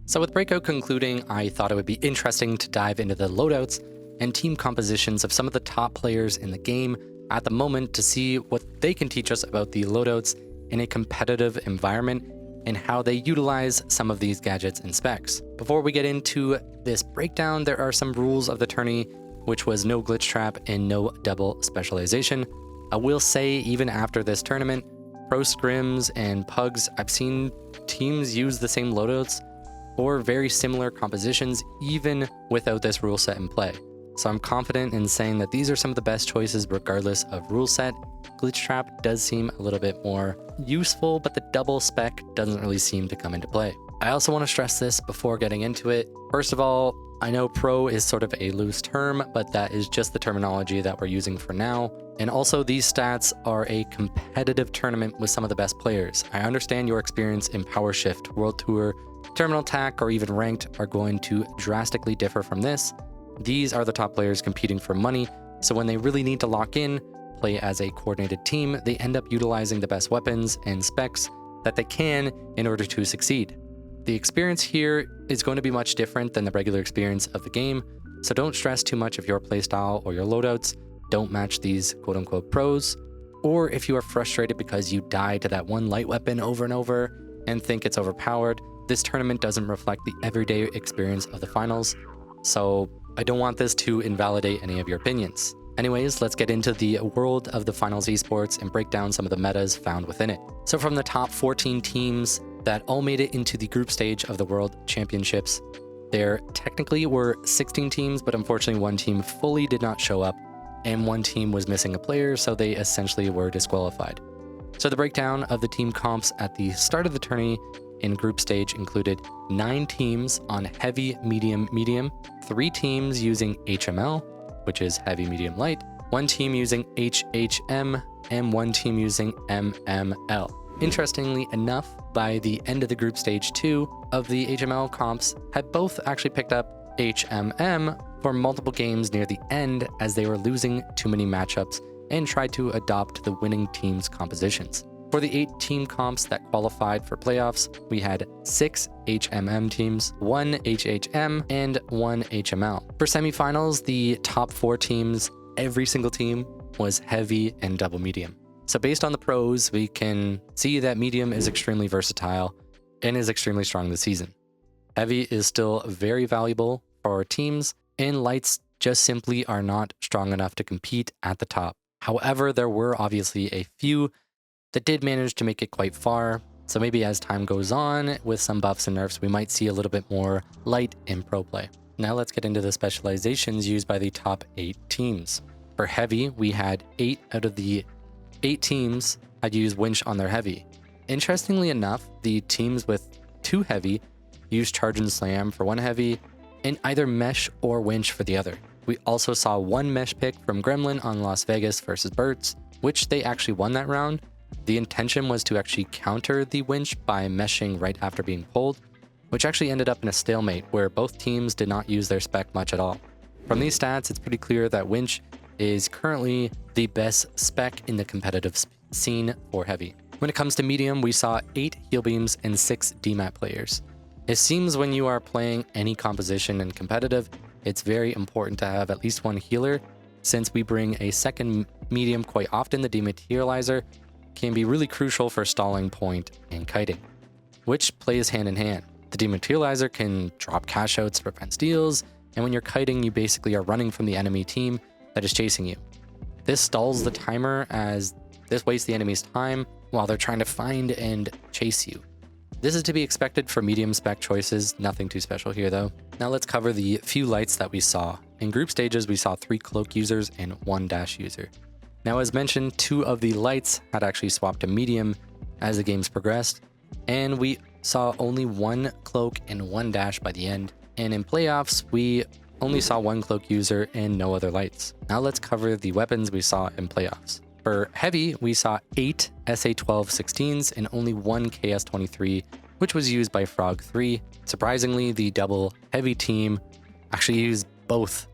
So with Breakout concluding, I thought it would be interesting to dive into the loadouts and team compositions of some of the top players in the game at the moment to see what they can teach us about the loadouts in a competitive environment and how they utilize some of these gadgets and specs. Before we get into this breakdown, there are some rules of the tourney, which was no glitch trap and no double specialization. I will say, even after this tournament, pro scrims and pugs, I've seen teams use the same loadouts or very similar compositions even without this rule set in play. So I'm confident in saying that these are some of the best choices regardless of rule set. Glitch trap does seem a little bit more useful, but the double spec doesn't really seem to come into play. I also want to stress this before getting into it. First of all, I know pro is sort of a loose term, but that is just the terminology that we're using for now. And also these stats are a competitive tournament with some of the best players. I understand your experience in Power Shift, World Tour, Terminal Attack, or even Ranked are going to drastically differ from this. These are the top players competing for money, so when they really need to lock in, play as a coordinated team, they end up utilizing the best weapons and specs that they can in order to succeed. The experience here is going to be much different than the regular experience of the game, so don't stress too much if your playstyle or your loadouts don't match these quote-unquote pros, or if you are frustrated because you die to that one light weapon over and over and think it's overpowered. This tournament doesn't reflect the everyday experience of the finals, so I don't want this to invalidate any of your opinions. Anyways, let's get into the world of the finals esports and break down some of the metas found within it. So from the top 14 teams that all made it into the group stage of the World Championships, there technically were 16 teams, but unfortunately one team fully did not show up and one team was missing a player, so they essentially were disqualified. So the breakdown of the team comps at the start of the tourney in group stage included 9 teams on heavy, medium, medium, 3 teams using HML, which is heavy, medium, light, 1 team using HHM, and 1 team using MML. Interestingly enough, by the end of the group stage 2 of the HML comps had both actually picked up HMM for multiple games near the end as they were losing too many matchups and tried to adopt the winning team's compositions. For the 8 team comps that qualified for playoffs, we had 6 HMM teams, 1 HHM, and 1 HML. For semifinals, the top 4 teams, every single team was heavy and double medium. So based on the pros, we can see that medium is extremely versatile and is extremely strong this season. Heavy is still very valuable for our teams, and lights just simply are not strong enough to compete at the top. However, there were obviously a few that did manage to make it quite far, so maybe as time goes on, with some buffs and nerfs, we might see a little bit more light in pro play. Now let's get into the specializations used by the top 8 teams. For heavy, we had 8 out of the 8 teams had used winch on their heavy. Interestingly enough, the teams with 2 heavy used charge and slam for 1 heavy, and either mesh or winch for the other. We also saw 1 mesh pick from Gremlin on Las Vegas versus Burt's, which they actually won that round. The intention was to actually counter the winch by meshing right after being pulled, which actually ended up in a stalemate where both teams did not use their spec much at all. From these stats, it's pretty clear that winch is currently the best spec in the competitive scene for heavy. When it comes to medium, we saw 8 heal beams and 6 DMAT players. It seems when you are playing any composition in competitive, it's very important to have at least 1 healer. Since we bring a second medium quite often, the dematerializer can be really crucial for stalling point and kiting, which plays hand in hand. The dematerializer can drop cash outs to prevent steals, and when you're kiting, you basically are running from the enemy team that is chasing you. This stalls the timer as this wastes the enemy's time while they're trying to find and chase you. This is to be expected for medium spec choices, nothing too special here though. Now let's cover the few lights that we saw. In group stages, we saw 3 cloak users and 1 dash user. Now as mentioned, 2 of the lights had actually swapped to medium as the games progressed, and we saw only 1 cloak and 1 dash by the end. And in playoffs, we only saw 1 cloak user and no other lights. Now let's cover the weapons we saw in playoffs. For heavy, we saw 8 SA-12-16s and only 1 KS-23, which was used by Frog 3. Surprisingly, the double heavy team actually used both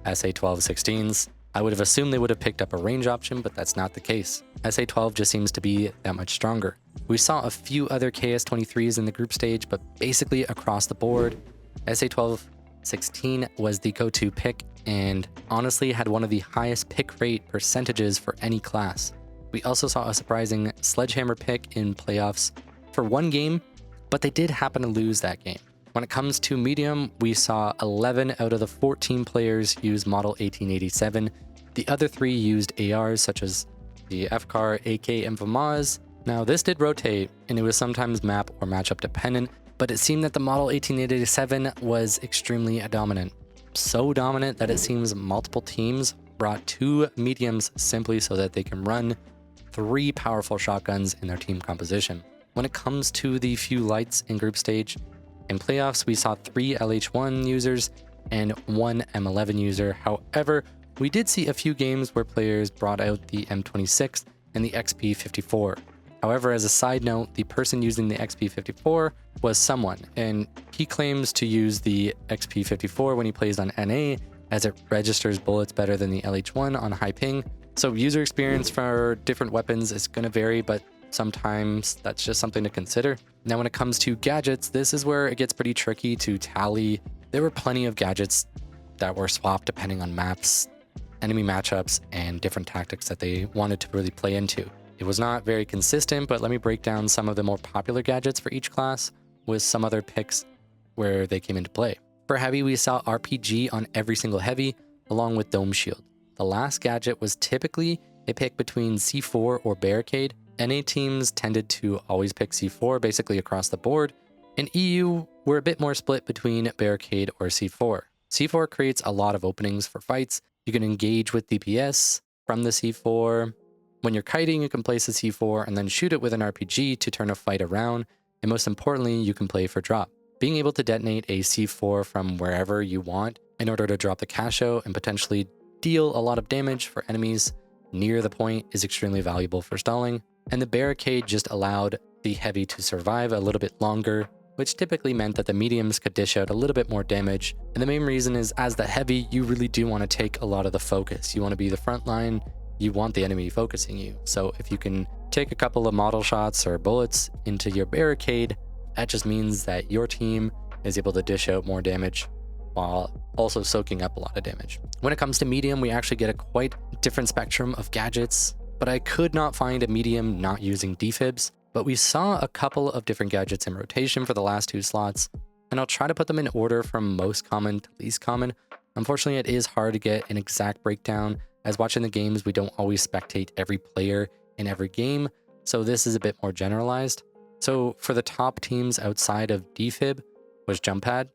SA-12-16s. I would have assumed they would have picked up a range option, but that's not the case. SA-12 just seems to be that much stronger. We saw a few other KS-23s in the group stage, but basically across the board, SA-12-16 was the go-to pick and honestly had one of the highest pick rate percentages for any class. We also saw a surprising Sledgehammer pick in playoffs for one game, but they did happen to lose that game. When it comes to medium, we saw 11 out of the 14 players use Model 1887. The other 3 used ARs such as the FCAR, AK, and FAMAS. Now this did rotate, and it was sometimes map or matchup dependent, but it seemed that the Model 1887 was extremely dominant. So dominant that it seems multiple teams brought 2 mediums simply so that they can run 3 powerful shotguns in their team composition. When it comes to the few lights in group stage, in playoffs we saw 3 LH1 users and 1 M11 user. However, we did see a few games where players brought out the M26 and the XP54. However, as a side note, the person using the XP54 was someone, and he claims to use the XP54 when he plays on NA as it registers bullets better than the LH1 on high ping. So user experience for different weapons is going to vary, but sometimes that's just something to consider. Now, when it comes to gadgets, this is where it gets pretty tricky to tally. There were plenty of gadgets that were swapped depending on maps, enemy matchups, and different tactics that they wanted to really play into. It was not very consistent, but let me break down some of the more popular gadgets for each class with some other picks where they came into play. For heavy, we saw RPG on every single heavy, along with Dome Shield. The last gadget was typically a pick between C4 or Barricade. NA teams tended to always pick C4 basically across the board, and EU were a bit more split between Barricade or C4. C4 creates a lot of openings for fights. You can engage with DPS from the C4. When you're kiting, you can place a C4 and then shoot it with an RPG to turn a fight around, and most importantly, you can play for drop. Being able to detonate a C4 from wherever you want in order to drop the cash out and potentially deal a lot of damage for enemies near the point is extremely valuable for stalling, and the Barricade just allowed the heavy to survive a little bit longer, which typically meant that the mediums could dish out a little bit more damage. And the main reason is, as the heavy, you really do want to take a lot of the focus. You want to be the front line. You want the enemy focusing you. So if you can take a couple of model shots or bullets into your Barricade, that just means that your team is able to dish out more damage while also soaking up a lot of damage. When it comes to medium, we actually get a quite different spectrum of gadgets, but I could not find a medium not using defibs. But we saw a couple of different gadgets in rotation for the last 2 slots, and I'll try to put them in order from most common to least common. Unfortunately, it is hard to get an exact breakdown, as watching the games, we don't always spectate every player in every game, so this is a bit more generalized. So for the top teams outside of defib was jump pad.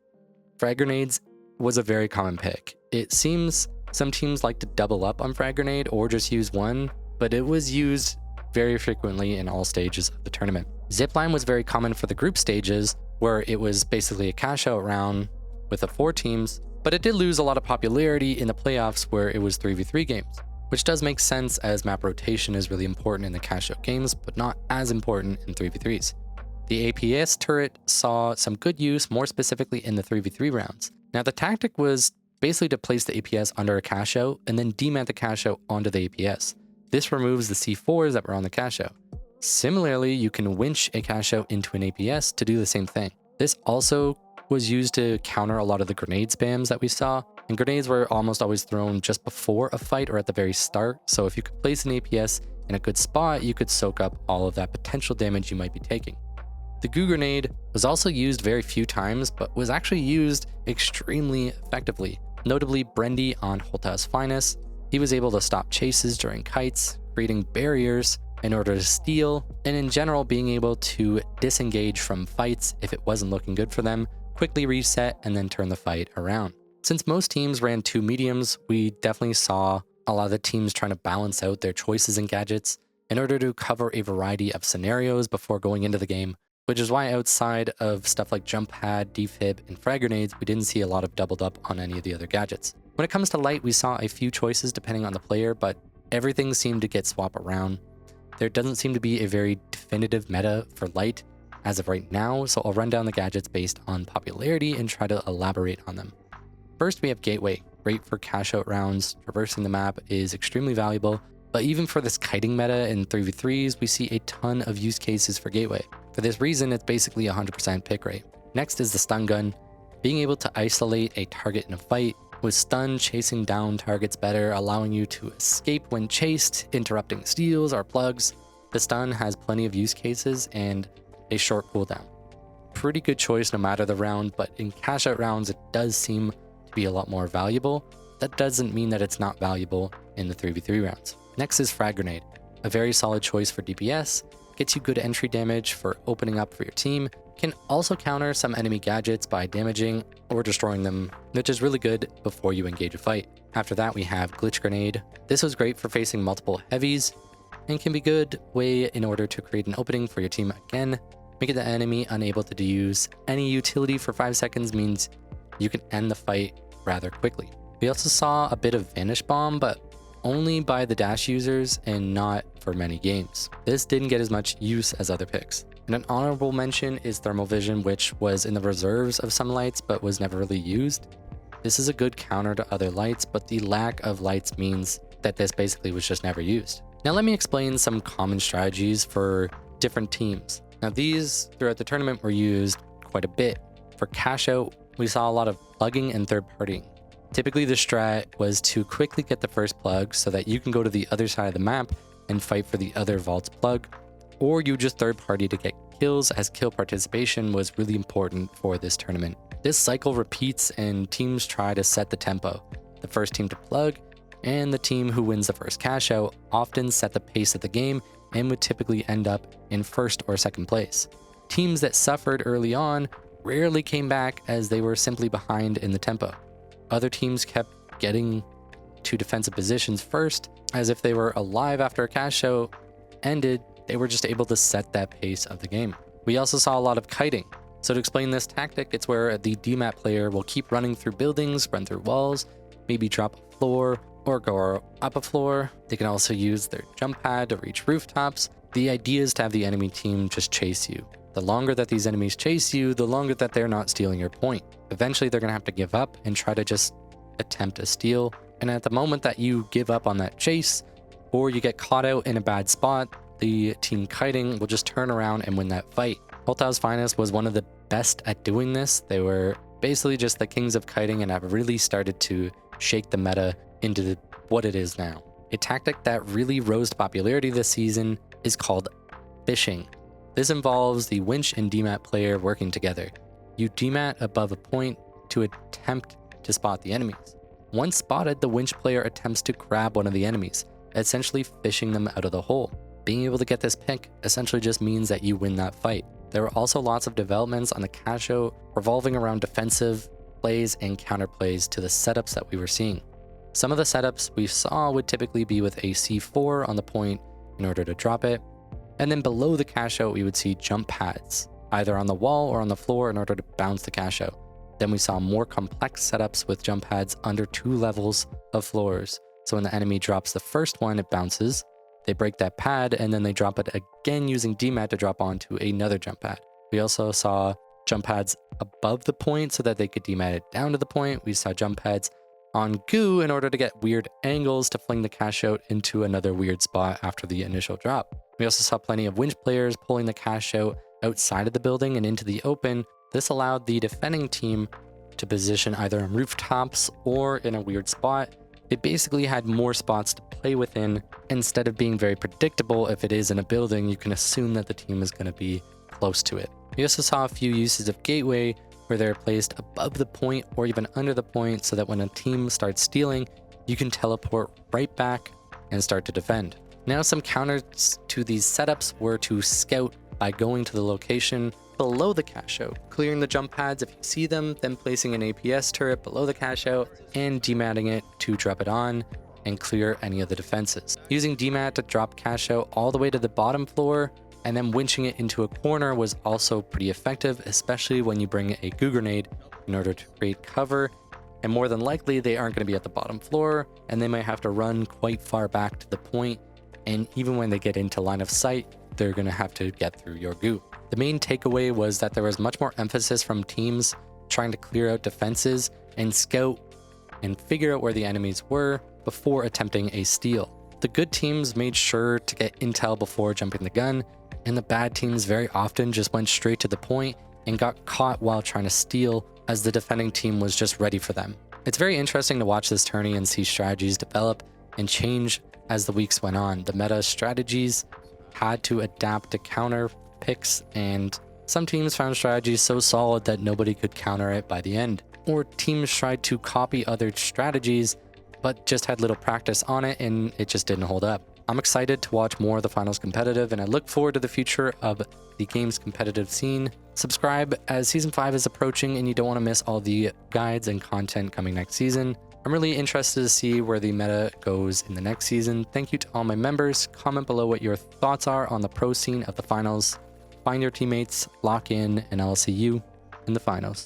Frag grenades was a very common pick. It seems some teams like to double up on frag grenade or just use one, but it was used very frequently in all stages of the tournament. Zipline was very common for the group stages, where it was basically a cash out round with the 4 teams, but it did lose a lot of popularity in the playoffs where it was 3v3 games, which does make sense as map rotation is really important in the cash out games, but not as important in 3v3s. The APS turret saw some good use, more specifically in the 3v3 rounds. Now the tactic was basically to place the APS under a cash out and then demount the cash out onto the APS. This removes the C4s that were on the cash out. Similarly, you can winch a cash out into an APS to do the same thing. This also was used to counter a lot of the grenade spams that we saw, and grenades were almost always thrown just before a fight or at the very start, so if you could place an APS in a good spot, you could soak up all of that potential damage you might be taking. The goo grenade was also used very few times, but was actually used extremely effectively, notably Brendy on Holta's Finest. He was able to stop chases during kites, creating barriers in order to steal, and in general being able to disengage from fights if it wasn't looking good for them, quickly reset, and then turn the fight around. Since most teams ran 2 mediums, we definitely saw a lot of the teams trying to balance out their choices in gadgets in order to cover a variety of scenarios before going into the game, which is why outside of stuff like jump pad, defib, and frag grenades, we didn't see a lot of doubled up on any of the other gadgets. When it comes to light, we saw a few choices depending on the player, but everything seemed to get swapped around. There doesn't seem to be a very definitive meta for light as of right now, so I'll run down the gadgets based on popularity and try to elaborate on them. First, we have Gateway. great for cash out rounds. Traversing the map is extremely valuable. But even for this kiting meta in 3v3s, we see a ton of use cases for Gateway. For this reason, it's basically 100% pick rate. Next is the stun gun. Being able to isolate a target in a fight, with stun chasing down targets better, allowing you to escape when chased, interrupting steals or plugs. The stun has plenty of use cases and a short cooldown. Pretty good choice no matter the round, but in cash out rounds, it does seem to be a lot more valuable. That doesn't mean that it's not valuable in the 3v3 rounds. Next is Frag Grenade, a very solid choice for DPS, gets you good entry damage for opening up for your team, can also counter some enemy gadgets by damaging or destroying them, which is really good before you engage a fight. After that, we have Glitch Grenade. This was great for facing multiple heavies and can be good way in order to create an opening for your team again. Making the enemy unable to use any utility for 5 seconds means you can end the fight rather quickly. We also saw a bit of Vanish Bomb, but only by the dash users and not for many games. This didn't get as much use as other picks. And an honorable mention is Thermal Vision, which was in the reserves of some lights but was never really used. This is a good counter to other lights, but the lack of lights means that this basically was just never used. Now let me explain some common strategies for different teams. Now these throughout the tournament were used quite a bit. For cash out, we saw a lot of plugging and third partying. Typically the strat was to quickly get the first plug so that you can go to the other side of the map and fight for the other vault's plug, or you just third party to get kills, as kill participation was really important for this tournament. This cycle repeats and teams try to set the tempo. The first team to plug and the team who wins the first cash out often set the pace of the game and would typically end up in first or second place. Teams that suffered early on rarely came back as they were simply behind in the tempo. Other teams kept getting to defensive positions first, as if they were alive after a cash out ended, they were just able to set that pace of the game. We also saw a lot of kiting. So to explain this tactic, it's where the DMAT player will keep running through buildings, run through walls, maybe drop a floor or go up a floor. They can also use their jump pad to reach rooftops. The idea is to have the enemy team just chase you. The longer that these enemies chase you, the longer that they're not stealing your point. Eventually, they're going to have to give up and try to just attempt a steal. And at the moment that you give up on that chase, or you get caught out in a bad spot, the team kiting will just turn around and win that fight. Holtau's Finest was one of the best at doing this. They were basically just the kings of kiting and have really started to shake the meta into what it is now. A tactic that really rose to popularity this season is called fishing. This involves the winch and DMAT player working together. You DMAT above a point to attempt to spot the enemies. Once spotted, the winch player attempts to grab one of the enemies, essentially fishing them out of the hole. Being able to get this pick essentially just means that you win that fight. There were also lots of developments on the cash out revolving around defensive plays and counter plays to the setups that we were seeing. Some of the setups we saw would typically be with a C4 on the point in order to drop it. And then below the cash out, we would see jump pads, either on the wall or on the floor in order to bounce the cash out. Then we saw more complex setups with jump pads under 2 levels of floors. So when the enemy drops the first one, it bounces. They break that pad and then they drop it again using DMAT to drop onto another jump pad. We also saw jump pads above the point so that they could DMAT it down to the point. We saw jump pads on goo in order to get weird angles to fling the cash out into another weird spot after the initial drop. We also saw plenty of winch players pulling the cash out outside of the building and into the open. This allowed the defending team to position either on rooftops or in a weird spot. It basically had more spots to play within. Instead of being very predictable, if it is in a building, you can assume that the team is going to be close to it. We also saw a few uses of Gateway where they're placed above the point or even under the point so that when a team starts stealing, you can teleport right back and start to defend. Now some counters to these setups were to scout by going to the location below the cash out, clearing the jump pads if you see them, then placing an APS turret below the cash out and dematting it to drop it on and clear any of the defenses. Using demat to drop cash out all the way to the bottom floor and then winching it into a corner was also pretty effective, especially when you bring a goo grenade in order to create cover. And more than likely, they aren't going to be at the bottom floor and they might have to run quite far back to the point. And even when they get into line of sight, they're going to have to get through your goo. The main takeaway was that there was much more emphasis from teams trying to clear out defenses and scout and figure out where the enemies were before attempting a steal. The good teams made sure to get intel before jumping the gun, and the bad teams very often just went straight to the point and got caught while trying to steal, as the defending team was just ready for them. It's very interesting to watch this tourney and see strategies develop and change as the weeks went on. The meta strategies had to adapt to counter picks, and some teams found strategies so solid that nobody could counter it by the end. Or teams tried to copy other strategies, but just had little practice on it and it just didn't hold up. I'm excited to watch more of the finals competitive, and I look forward to the future of the game's competitive scene. Subscribe as Season 5 is approaching and you don't want to miss all the guides and content coming next season. I'm really interested to see where the meta goes in the next season. Thank you to all my members. Comment below what your thoughts are on the pro scene of the finals. Find your teammates, lock in, and I'll see you in the finals.